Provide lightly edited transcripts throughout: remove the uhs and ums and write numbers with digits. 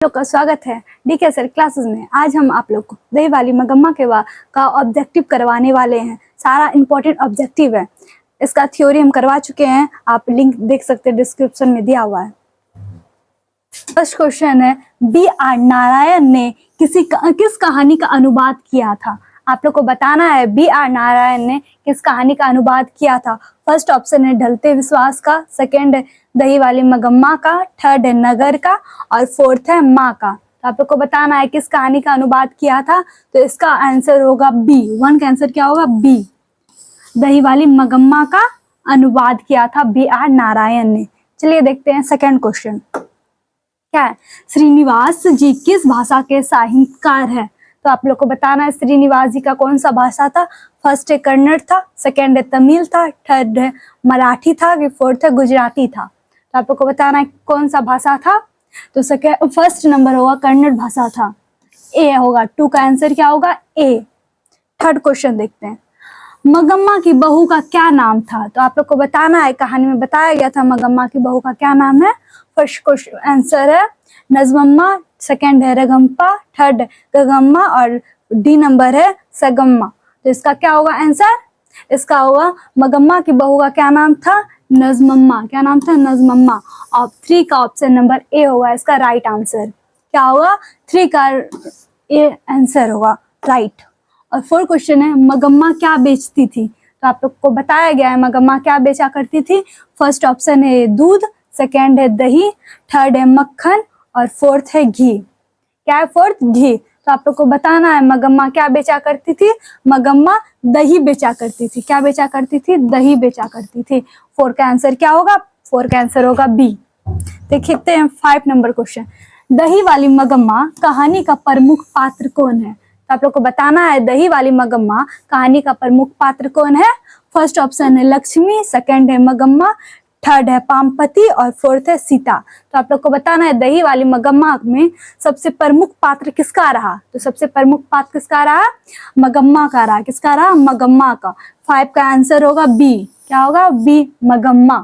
लोग का स्वागत है डीके सर क्लासेस में। आज हम आप लोग को दही वाली मगम्मा के का ऑब्जेक्टिव करवाने वाले हैं। सारा इंपॉर्टेंट ऑब्जेक्टिव है, इसका थ्योरी हम करवा चुके हैं, आप लिंक देख सकते हैं, डिस्क्रिप्शन में दिया हुआ है। फर्स्ट क्वेश्चन है, B.R. नारायण ने किस कहानी का अनुवाद किया था? आप लोग को बताना है B.R. नारायण ने किस कहानी का अनुवाद किया था। फर्स्ट ऑप्शन है ढलते विश्वास का, सेकंड है दही वाली मगम्मा का, थर्ड है नगर का और फोर्थ है माँ का। तो आप लोग को बताना है किस कहानी का अनुवाद किया था। तो इसका आंसर होगा बी। वन का आंसर क्या होगा? बी, दही वाली मगम्मा का अनुवाद किया था B.R. नारायण ने। चलिए देखते हैं सेकंड क्वेश्चन क्या है। श्रीनिवास जी किस भाषा के साहित्यकार है? तो आप लोग को बताना है श्रीनिवास जी का कौन सा भाषा था। फर्स्ट है कन्नड़ था, सेकंड है तमिल था, थर्ड है मराठी था, फोर्थ है गुजराती था। तो आप लोग को बताना है कौन सा भाषा था। तो फर्स्ट नंबर होगा कन्नड़ भाषा था, ए होगा। टू का आंसर क्या होगा? ए। थर्ड क्वेश्चन देखते हैं, मगम्मा की बहू का क्या नाम था? तो आप लोग को बताना है, कहानी में बताया गया था मगम्मा की बहू का क्या नाम है। फर्स्ट क्वेश्चन आंसर है नजमम्मा, सेकंड है रगम्पा, थर्ड गगम्मा और डी नंबर है सगम्मा। तो इसका क्या होगा आंसर? इसका होगा मगम्मा की बहू का क्या नाम था? नजमम्मा। क्या नाम था? नजमम्मा। और 3 का ऑप्शन नंबर ए होगा इसका राइट आंसर। क्या होगा? 3 का ए आंसर होगा राइट। और 4 क्वेश्चन है, मगम्मा क्या बेचती थी? तो आप लोग को बताया गया है मगम्मा क्या बेचा करती थी। फर्स्ट ऑप्शन है दूध, सेकंड है दही, थर्ड है मक्खन और फोर्थ है घी। क्या है फोर्थ? घी। तो आप लोग को बताना है मगम्मा क्या बेचा करती थी। मगम्मा दही बेचा करती थी। क्या बेचा करती थी? दही बेचा करती थी। 4 का आंसर क्या होगा? 4 का आंसर होगा बी। देखते हैं 5 नंबर क्वेश्चन, दही वाली मगम्मा कहानी का प्रमुख पात्र कौन है? तो आप लोग को बताना है दही वाली मगम्मा कहानी का प्रमुख पात्र कौन है। फर्स्ट ऑप्शन है लक्ष्मी, सेकंड है मगम्मा, थर्ड है पामपति और फोर्थ है सीता। तो आप लोग को बताना है दही वाली मगम्मा में सबसे प्रमुख पात्र किसका रहा। तो सबसे प्रमुख पात्र किसका रहा? मगम्मा का रहा। किसका रहा? मगम्मा का। 5 का आंसर होगा बी। क्या होगा? बी, मगम्मा।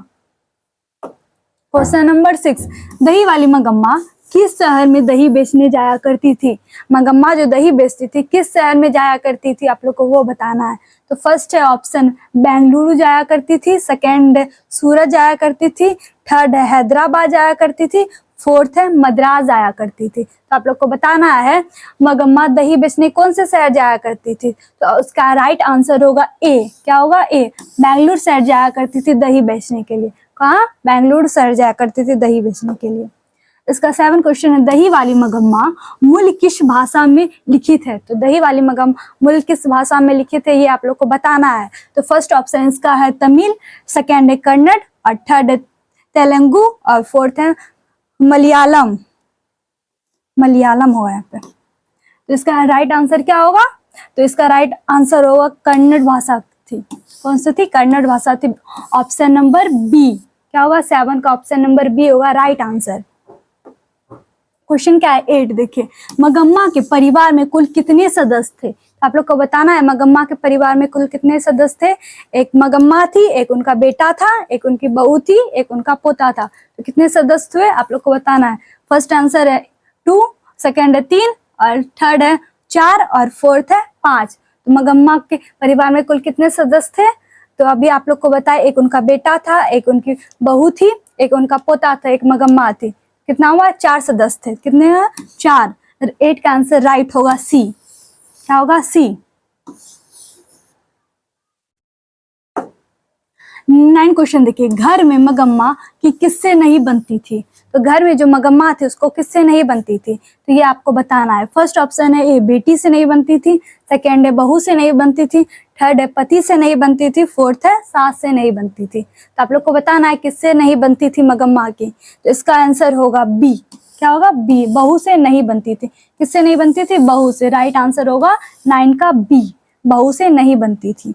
क्वेश्चन नंबर 6, दही वाली मगम्मा किस शहर में दही बेचने जाया करती थी? मगम्मा जो दही बेचती थी किस शहर में जाया करती थी, आप लोग को वो बताना है। तो फर्स्ट है ऑप्शन बेंगलुरु जाया करती थी, सेकंड है सूरत जाया करती थी, थर्ड है हैदराबाद जाया करती थी, फोर्थ है मद्रास जाया करती थी। तो आप लोग को बताना है मगम्मा दही बेचने कौन से शहर जाया करती थी। तो उसका राइट आंसर होगा ए। क्या होगा? ए, बेंगलुरु शहर जाया करती थी दही बेचने के लिए। कहाँ? बेंगलुरु शहर जाया करती थी दही बेचने के लिए। इसका 7 क्वेश्चन है, दही वाली मगम्मा मूल किस भाषा में लिखित है? तो दही वाली मगम्मा मूल किस भाषा में लिखित है, ये आप लोग को बताना है। तो फर्स्ट ऑप्शन इसका है तमिल, सेकंड है कन्नड़ और थर्ड है तेलुगु और फोर्थ है मलयालम। मलयालम होगा यहाँ पे। तो इसका राइट आंसर क्या होगा? तो इसका राइट आंसर होगा कन्नड़ भाषा थी। कौन सी थी? कन्नड़ भाषा थी। Option number B. क्या होगा? 7 का ऑप्शन नंबर बी होगा राइट आंसर। क्वेश्चन क्या है 8, देखिए, मगम्मा के परिवार में कुल कितने सदस्य थे? आप लोग को बताना है मगम्मा के परिवार में कुल कितने सदस्य थे। एक मगम्मा थी, एक उनका बेटा था, एक उनकी बहू थी, एक उनका पोता था। तो कितने सदस्य हुए आप लोग को बताना है। फर्स्ट आंसर है 2, सेकंड है 3 और थर्ड है 4 और फोर्थ है 5। तो मगम्मा के परिवार में कुल कितने सदस्य थे? तो अभी आप लोग को बताए, एक उनका बेटा था, एक उनकी बहू थी, एक उनका पोता था, एक मगम्मा थी। कितना हुआ? 4 सदस्य थे। कितने हैं? 4। 8 का आंसर राइट होगा सी। क्या होगा? सी। 9 क्वेश्चन देखिए, घर में मगम्मा की किससे नहीं बनती थी? तो घर में जो मगम्मा थी उसको किससे नहीं बनती थी, तो ये आपको बताना है। फर्स्ट ऑप्शन है ए, बेटी से नहीं बनती थी, सेकंड है बहू से नहीं बनती थी, थर्ड है पति से नहीं बनती थी, फोर्थ है सास से नहीं बनती थी। तो आप लोग को बताना है किससे नहीं बनती थी मगम्मा की। तो इसका आंसर होगा बी। क्या होगा? बी, बहू से नहीं बनती थी। किससे नहीं बनती थी? बहू से। राइट आंसर होगा 9 का बी, बहू से नहीं बनती थी।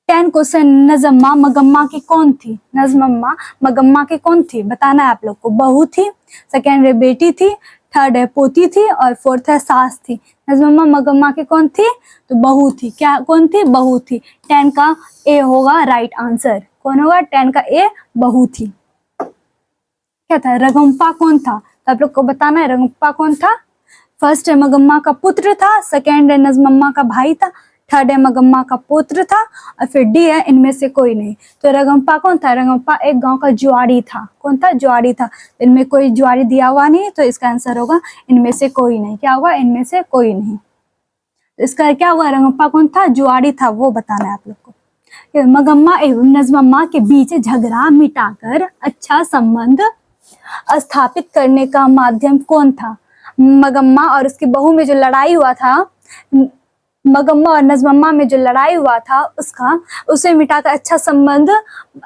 10 क्वेश्चन, नजम्मा मगम्मा की कौन थी? नजमम्मा मगम्मा की कौन थी बताना है आप लोग को। बहू थी, सेकंड है बेटी थी, थर्ड है पोती थी और फोर्थ है सास थी। नजमम्मा मगम्मा की कौन थी? तो बहू थी। क्या कौन थी? बहू थी। 10 का ए होगा राइट आंसर। कौन होगा? 10 का ए, बहू थी। क्या था? रगम्पा कौन था? तो आप लोग को बताना है रंगप्पा कौन था। फर्स्ट है मगम्मा का पुत्र था, सेकेंड है नजमम्मा का भाई था, थर्ड है मगम्मा का पुत्र था, और फिर डी है इनमें से कोई नहीं। तो रंगप्पा कौन था? रंगप्पा एक गांव का जुआरी था। कौन था? जुआरी था। इनमें कोई जुआरी दिया हुआ नहीं, तो इसका आंसर होगा इनमें से कोई नहीं। क्या होगा? इनमें से कोई नहीं। तो इसका क्या हुआ? रंगप्पा कौन था? जुआरी था, वो बताना है आप लोग को। मगम्मा एवं नजमम्मा के बीच झगड़ा मिटाकर अच्छा संबंध स्थापित करने का माध्यम कौन था? मगम्मा और उसकी बहू में जो लड़ाई हुआ था, मगम्मा और नजमम्मा में जो लड़ाई हुआ था उसे मिटाकर अच्छा संबंध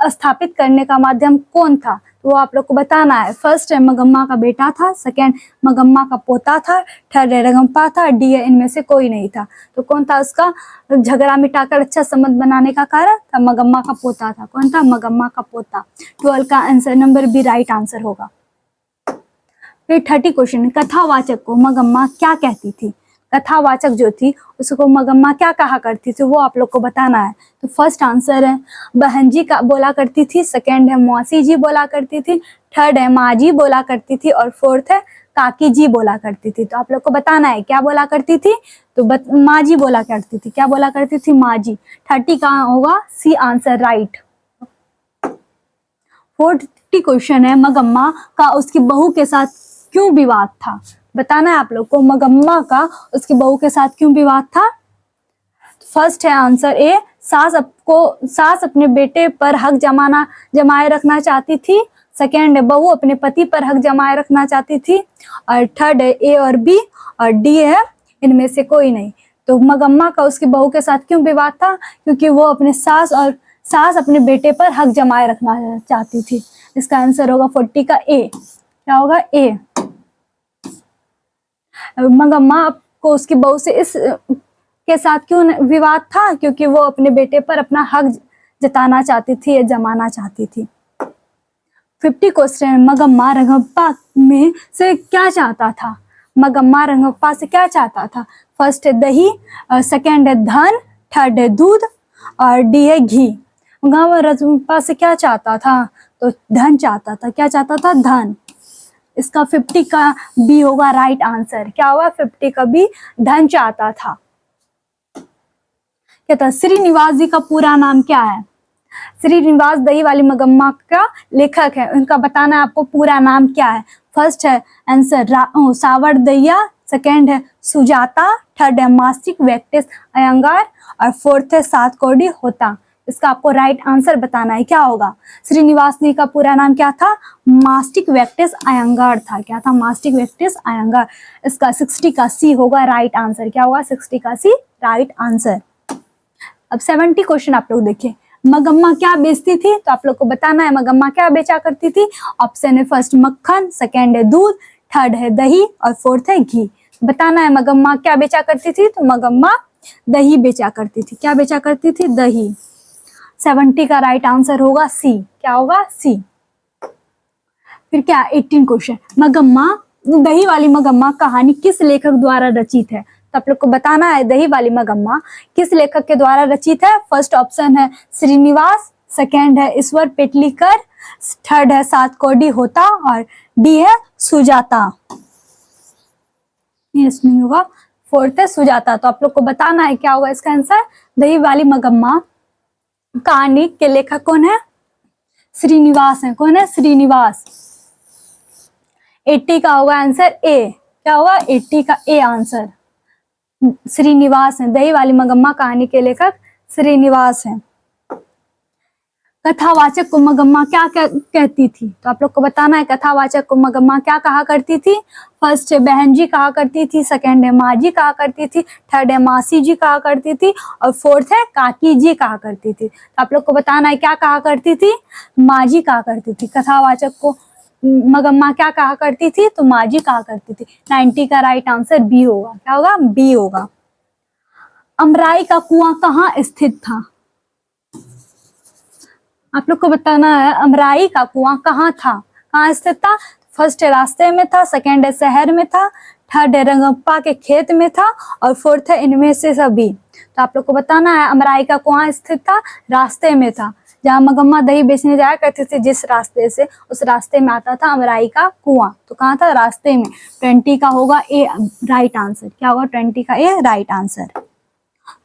स्थापित करने का माध्यम कौन था? वो आप लोग को बताना है। फर्स्ट है मगम्मा का बेटा था, सेकंड मगम्मा का पोता था, थर्ड है रंगप्पा था, डी है इनमें से कोई नहीं था। तो कौन था उसका झगड़ा मिटाकर अच्छा संबंध बनाने का कारण? था मगम्मा का पोता था। कौन था? मगम्मा का पोता। 12 का answer number B right answer होगा। फिर 30 क्वेश्चन, कथावाचक को मगम्मा क्या कहती थी? कथावाचक जो थी उसको मगम्मा क्या कहा करती थी, वो आप लोग को बताना है। तो फर्स्ट आंसर है बहन जी का बोला करती थी, सेकंड है मौसी जी बोला करती थी, थर्ड है माँ जी बोला करती थी, और फोर्थ है काकी जी बोला करती थी। तो आप लोग को बताना है क्या बोला करती थी। तो माँ जी बोला करती थी। क्या बोला करती थी? माँ जी। 30 का होगा सी आंसर राइट। 40 क्वेश्चन है, मगम्मा का उसकी बहू के साथ क्यों विवाद था? बताना है आप लोग को, मगम्मा का उसकी बहू के साथ क्यों विवाद था। फर्स्ट है आंसर ए, सास अपने बेटे पर हक जमाए रखना चाहती थी, सेकेंड है बहू अपने पति पर हक जमाए रखना चाहती थी, और थर्ड है ए और बी, और डी है इनमें से कोई नहीं। तो मगम्मा का उसकी बहू के साथ क्यों विवाद था? क्योंकि वो अपने सास अपने बेटे पर हक जमाए रखना चाहती थी। इसका आंसर होगा 40 का ए। क्या होगा? ए। मगम्मा को उसकी बहू से इस के साथ क्यों विवाद था? क्योंकि वो अपने बेटे पर अपना हक जताना चाहती थी या जमाना चाहती थी। 50 क्वेश्चन, मगम्मा रंगप्पा में से क्या चाहता था? मगम्मा रंगप्पा से क्या चाहता था? फर्स्ट है दही, सेकंड है धन, थर्ड है दूध, और डी है घी। मगम्मा रंगप्पा से क्या चाहता था? तो धन चाहता था। क्या चाहता था? धन। इसका 50 का बी होगा राइट आंसर। क्या होगा? 50 का बी, धन चाहता था। क्या था? श्रीनिवास जी का पूरा नाम क्या है? श्रीनिवास दही वाली मगम्मा का लेखक है, उनका बताना है आपको पूरा नाम क्या है। फर्स्ट है आंसर सावर दैया, सेकेंड है सुजाता, थर्ड है मास्टिक वेंकटेश अयंगार, और फोर्थ है सातकोडी होता। इसका आपको राइट आंसर बताना है। क्या होगा? श्रीनिवास जी का पूरा नाम क्या था? मास्टिक वेंकटेश अयंगार था। क्या था? मास्टिक वेंकटेश अयंगार। इसका 60 का सी होगा राइट आंसर। क्या होगा? 60 का सी राइट आंसर। अब 70 क्वेश्चन आप लोग देखिए, मगम्मा क्या बेचती थी? तो आप लोग को बताना है मगम्मा क्या बेचा करती थी। ऑप्शन है फर्स्ट मक्खन, सेकेंड है दूध, थर्ड है दही, और फोर्थ है घी। बताना है मगम्मा क्या बेचा करती थी। तो मगम्मा दही बेचा करती थी। क्या बेचा करती थी? दही। 70 का राइट आंसर होगा सी। क्या होगा? सी। फिर क्या 18 क्वेश्चन, मगम्मा दही वाली मगम्मा कहानी किस लेखक द्वारा रचित है? तो आप लोग को बताना है दही वाली मगम्मा किस लेखक के द्वारा रचित है। फर्स्ट ऑप्शन है श्रीनिवास, सेकेंड है ईश्वर पेटलीकर, थर्ड है सातकोडी होता, और डी है सुजाता। नहीं होगा, फोर्थ है सुजाता। तो आप लोग को बताना है क्या होगा इसका आंसर। दही वाली मगम्मा कहानी के लेखक कौन है? श्रीनिवास है। कौन है? श्रीनिवास। 80 का होगा आंसर ए। क्या होगा? 80 का ए आंसर। श्रीनिवास है। दही वाली मगम्मा कहानी के लेखक श्रीनिवास हैं। कथावाचक को मगम्मा क्या कहती थी? तो आप लोग को बताना है कथावाचक को मगम्मा क्या कहा करती थी। फर्स्ट है बहन जी कहा करती थी, सेकंड है माँ जी कहा करती थी, थर्ड है मासी जी कहा करती थी, और फोर्थ है काकी जी कहा करती थी। तो आप लोग को बताना है क्या कहा करती थी। माँ जी कहा करती थी। कथावाचक को मगम्मा क्या कहा करती थी? तो माँ जी कहा करती थी। 90 का राइट आंसर बी होगा। क्या होगा? बी होगा। अमराई का कुआं कहाँ स्थित था? आप लोग को बताना है अमराई का कुआं कहाँ था, कहाँ स्थित था। फर्स्ट है रास्ते में था, सेकंड है शहर में था, थर्ड है रंगप्पा के खेत में था, और फोर्थ है इनमें से सभी। तो आप लोग को बताना है अमराई का कुआं स्थित था, रास्ते में था, जहाँ मगम्मा दही बेचने जाया करते थे जिस रास्ते से, उस रास्ते में आता था अमराई का कुआं। तो कहाँ था? रास्ते में। 20 का होगा ए राइट आंसर। क्या होगा? 20 का ए राइट आंसर।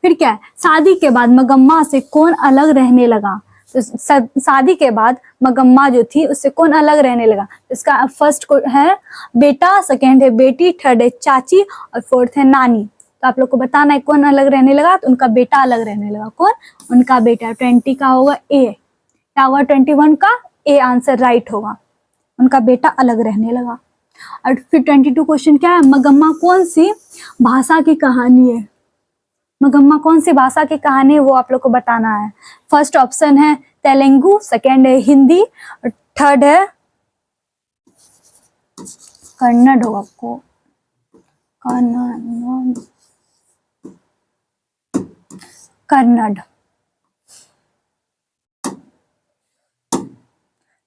फिर क्या है? शादी के बाद मगम्मा से कौन अलग रहने लगा? तो शादी के बाद मगम्मा जो थी उससे कौन अलग रहने लगा? इसका फर्स्ट है बेटा, सेकंड है बेटी, थर्ड है चाची और फोर्थ है नानी। तो आप लोग को बताना है कौन अलग रहने लगा। तो उनका बेटा अलग रहने लगा। कौन? उनका बेटा। 20 का होगा ए। क्या होगा? 21 का ए आंसर राइट होगा। उनका बेटा अलग रहने लगा। और फिर 22 क्वेश्चन क्या है? मगम्मा कौन सी भाषा की कहानी है? मगम्मा कौन सी भाषा की कहानी है वो आप लोग को बताना है। फर्स्ट ऑप्शन है तेलुगु, सेकंड है हिंदी और थर्ड है कन्नड़ होगा। आपको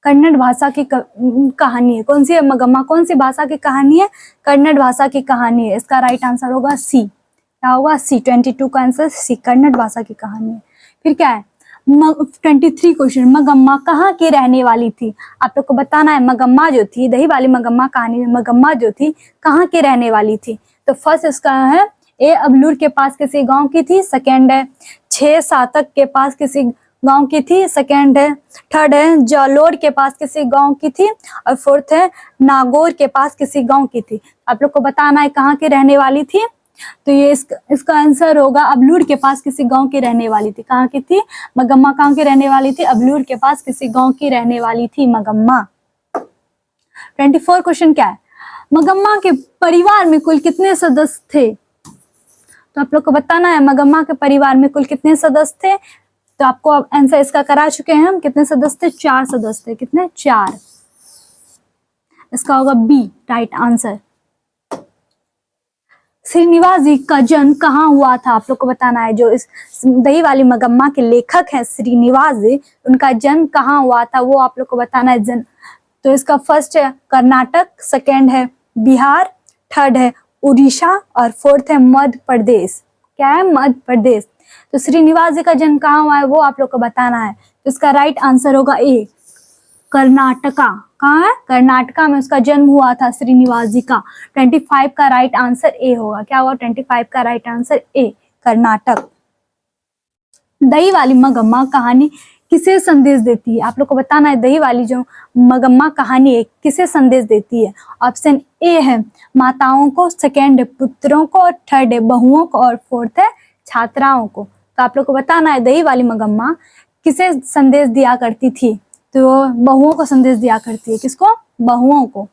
कन्नड़ भाषा की कहानी है। कौन सी है? मगम्मा कौन सी भाषा की कहानी है? कन्नड़ भाषा की कहानी है। इसका राइट आंसर होगा सी। क्या होगा? सी। 22 का आंसर सी, कन्नड़ भाषा की कहानी है। फिर क्या है? 23 क्वेश्चन, मगम्मा कहाँ की रहने वाली थी? आप लोग को बताना है मगम्मा जो थी, दही वाली मगम्मा कहानी में मगम्मा जो थी कहाँ की रहने वाली थी? तो फर्स्ट इसका है ए अबलूर के पास किसी गांव की थी, सेकंड है 6 सातक के पास किसी गांव की थी, सेकंड है थर्ड है जालोर के पास किसी गांव की थी और फोर्थ है नागौर के पास किसी गांव की थी। आप लोग को बताना है कहाँ की रहने वाली थी। तो ये इसका आंसर होगा अबलूर के पास किसी गांव की रहने वाली थी। कहाँ की थी? मगम्मा कहाँ की रहने वाली थी? अबलूर के पास किसी गांव की रहने वाली थी मगम्मा। 24 क्वेश्चन क्या है? मगम्मा के परिवार में कुल कितने सदस्य थे? तो आप लोग को बताना है मगम्मा के परिवार में कुल कितने सदस्य थे। तो आपको आंसर इसका करा चुके हैं हम। कितने सदस्य थे? 4 सदस्य थे। कितने? 4। इसका होगा बी राइट आंसर। श्रीनिवास जी का जन्म कहाँ हुआ था? आप लोग को बताना है। जो इस दही वाली मगम्मा के लेखक हैं श्रीनिवास जी, उनका जन्म कहाँ हुआ था वो आप लोग को बताना है। तो इसका फर्स्ट है कर्नाटक, सेकंड है बिहार, थर्ड है उड़ीसा और फोर्थ है मध्य प्रदेश। क्या है? मध्य प्रदेश। तो श्रीनिवास जी का जन्म कहाँ हुआ है वो आप लोग को बताना है। तो इसका राइट आंसर होगा ए कर्नाटका। कहाँ है? कर्नाटका में उसका जन्म हुआ था श्रीनिवास जी का। 25 का राइट आंसर ए होगा। क्या होगा? 25 का राइट आंसर ए कर्नाटक। दही वाली मगम्मा कहानी किसे संदेश देती है? आप लोग को बताना है दही वाली जो मगम्मा कहानी है किसे संदेश देती है। ऑप्शन ए है माताओं को, सेकेंड है पुत्रों को और थर्ड है बहुओं को और फोर्थ है छात्राओं को। तो आप लोग को बताना है दही वाली मगम्मा किसे संदेश दिया करती थी। तो बहुओं को संदेश दिया करती है। किसको? बहुओं को।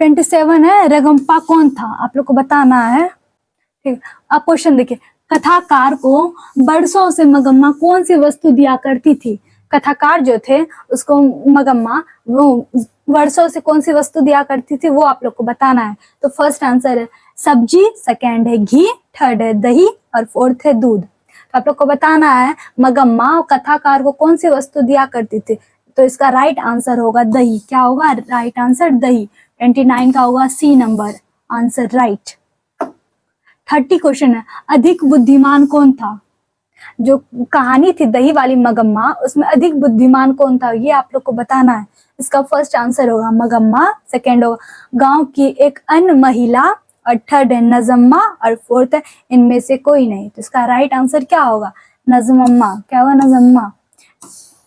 27 है रगम्पा कौन था? आप लोग को बताना है। ठीक, अब क्वेश्चन देखिए। कथाकार को बरसों से मगम्मा कौन सी वस्तु दिया करती थी? कथाकार जो थे उसको मगम्मा वो वर्षों से कौन सी वस्तु दिया करती थी वो आप लोग को बताना है। तो फर्स्ट आंसर है सब्जी, सेकंड है घी, थर्ड है दही और फोर्थ है दूध। तो आप लोग को बताना है मगम्मा कथाकार को कौन सी वस्तु दिया करती थी। तो इसका राइट आंसर होगा दही। क्या होगा राइट आंसर? दही। 29 का होगा C number answer right. 30 question है अधिक बुद्धिमान कौन था? जो कहानी थी दही वाली मगम्मा उसमें अधिक बुद्धिमान कौन था ये आप लोग को बताना है। इसका फर्स्ट आंसर होगा मगम्मा, सेकंड होगा गांव की एक अन्य महिला और थर्ड है नजम्मा और फोर्थ है इनमें से कोई नहीं। तो इसका राइट आंसर क्या होगा? नजम्मा। क्या होगा? नजम्मा।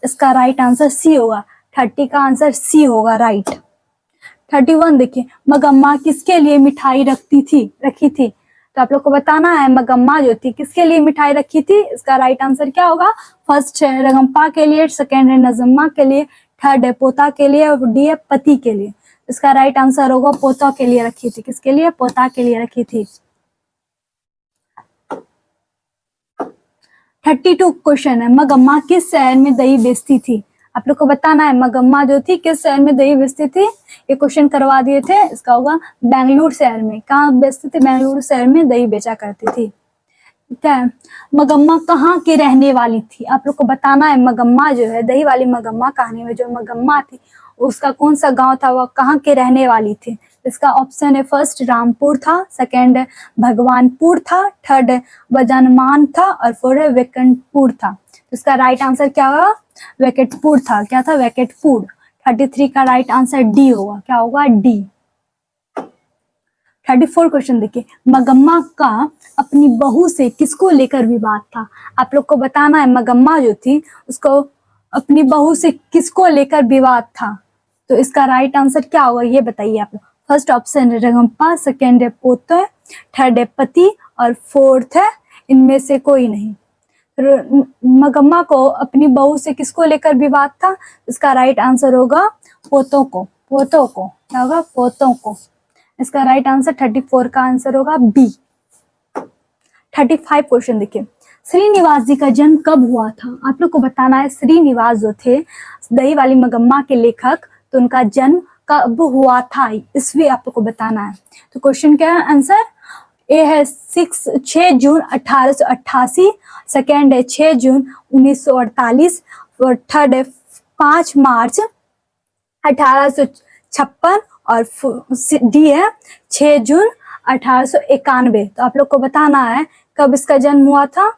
इसका राइट आंसर सी होगा। 30 का आंसर सी होगा राइट। 31 देखिए मगम्मा किसके लिए मिठाई रखी थी। तो आप लोग को बताना है मगम्मा जो थी किसके लिए मिठाई रखी थी। इसका राइट आंसर क्या होगा? फर्स्ट है रगम्पा के लिए, सेकंड है नजम्मा के लिए, थर्ड है पोता के लिए और डी है पति के लिए। इसका राइट आंसर होगा पोता के लिए रखी थी। किसके लिए? पोता के लिए रखी थी। 32 क्वेश्चन है मगम्मा किस शहर में दही बेचती थी। आप लोग को बताना है मगम्मा जो थी किस शहर में दही बेचती थी। ये क्वेश्चन करवा दिए थे। इसका होगा बेंगलुरु शहर में। कहाँ बेचती थी? बेंगलुरु शहर में दही बेचा करती थी। ठीक है। मगम्मा कहाँ की रहने वाली थी? आप लोग को बताना है मगम्मा जो है दही वाली मगम्मा कहानी में जो मगम्मा थी उसका कौन सा गांव था, वह कहाँ के रहने वाली थी। इसका ऑप्शन है फर्स्ट रामपुर था, सेकंड है भगवानपुर था, थर्ड है बजानमान था और फोर्थ है वेकनपुर था। इसका राइट आंसर क्या होगा? वेकेटफूड था। क्या था? वेकेटफूड। 33 का राइट आंसर डी होगा। क्या होगा? डी। 34 क्वेश्चन देखिए, मगम्मा का अपनी बहू से किसको लेकर विवाद था? आप लोग को बताना है मगम्मा जो थी उसको अपनी बहू से किसको लेकर विवाद था। तो इसका राइट आंसर क्या होगा ये बताइए आप लोग। फर्स्ट ऑप्शन है रंगम्पा, सेकेंड है पोतो, थर्ड है पति और फोर्थ है इनमें से कोई नहीं। मगम्मा को अपनी बहू से किसको लेकर विवाद था? इसका राइट आंसर होगा पोतों को। पोतों को क्या होगा? पोतों को। इसका राइट आंसर 34 का आंसर होगा बी। 35 क्वेश्चन देखिए, श्रीनिवास जी का जन्म कब हुआ था? आप लोग को बताना है। श्रीनिवास जो थे दही वाली मगम्मा के लेखक, तो उनका जन्म कब हुआ था इसलिए आप लोग को बताना है। तो क्वेश्चन क्या है? आंसर ए है 6 जून 1888, सेकेंड है 6 जून 1948 और थर्ड है 5 मार्च 1856 और डी है 6 जून 1891। तो आप लोग को बताना है कब इसका जन्म हुआ था।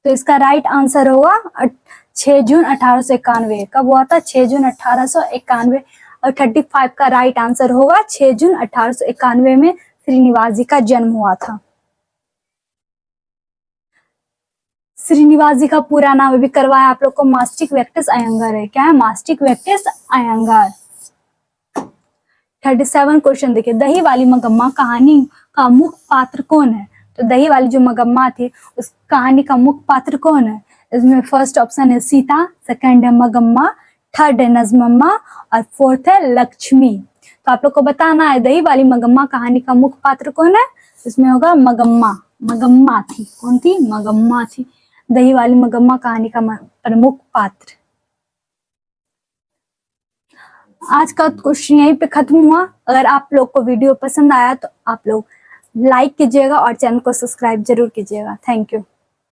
तो इसका राइट आंसर होगा 6 जून 1891। कब हुआ था? 6 जून 1891। और 35 का राइट आंसर होगा 6 जून 1891 में श्रीनिवास जी का जन्म हुआ था। श्रीनिवास जी का पूरा नाम भी करवाया आप लोग को, मास्टिक वेक्टिस अयंगार है। क्या है? मास्टिक वेक्टिस अयंगार। 37 क्वेश्चन देखिए, दही वाली मगम्मा कहानी का मुख्य पात्र कौन है? तो दही वाली जो मगम्मा थी उस कहानी का मुख्य पात्र कौन है? इसमें फर्स्ट ऑप्शन है सीता, सेकंड है मगम्मा, थर्ड है नजमम्मा और फोर्थ है लक्ष्मी। तो आप लोग को बताना है दही वाली मगम्मा कहानी का मुख्य पात्र कौन है? इसमें होगा मगम्मा। मगम्मा थी। कौन थी? मगम्मा थी। दही वाली मगम्मा कहानी का प्रमुख पात्र। आज का क्वेश्चन यहीं पे खत्म हुआ। अगर आप लोग को वीडियो पसंद आया तो आप लोग लाइक कीजिएगा और चैनल को सब्सक्राइब जरूर कीजिएगा। Thank you.